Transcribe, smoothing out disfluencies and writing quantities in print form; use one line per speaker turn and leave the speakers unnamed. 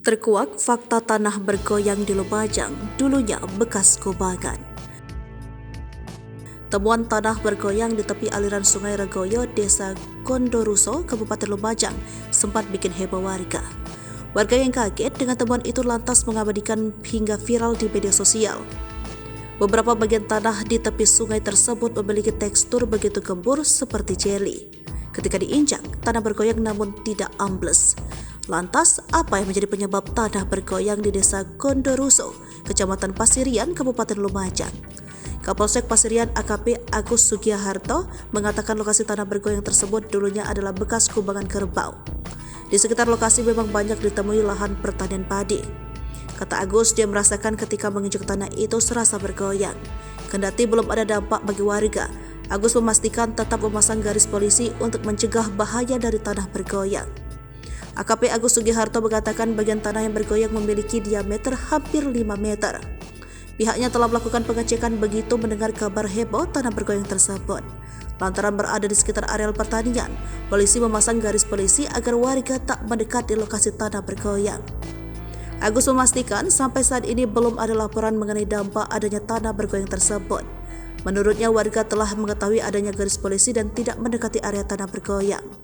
Terkuak fakta tanah bergoyang di Lumajang, dulunya bekas kubangan. Temuan tanah bergoyang di tepi aliran Sungai Regoyo, Desa Kondoruso, Kabupaten Lumajang, sempat bikin heboh warga. Warga yang kaget dengan temuan itu lantas mengabadikan hingga viral di media sosial. Beberapa bagian tanah di tepi sungai tersebut memiliki tekstur begitu gembur seperti jeli. Ketika diinjak, tanah bergoyang namun tidak ambles. Lantas, apa yang menjadi penyebab tanah bergoyang di Desa Kondoruso, Kecamatan Pasirian, Kabupaten Lumajang? Kapolsek Pasirian AKP Agus Sugiharto mengatakan lokasi tanah bergoyang tersebut dulunya adalah bekas kubangan kerbau. Di sekitar lokasi memang banyak ditemui lahan pertanian padi. Kata Agus, dia merasakan ketika menginjak tanah itu serasa bergoyang. Kendati belum ada dampak bagi warga, Agus memastikan tetap memasang garis polisi untuk mencegah bahaya dari tanah bergoyang. AKP Agus Sugiharto mengatakan bagian tanah yang bergoyang memiliki diameter hampir 5 meter. Pihaknya telah melakukan pengecekan begitu mendengar kabar heboh tanah bergoyang tersebut. Lantaran berada di sekitar areal pertanian, polisi memasang garis polisi agar warga tak mendekat di lokasi tanah bergoyang. Agus memastikan sampai saat ini belum ada laporan mengenai dampak adanya tanah bergoyang tersebut. Menurutnya warga telah mengetahui adanya garis polisi dan tidak mendekati area tanah bergoyang.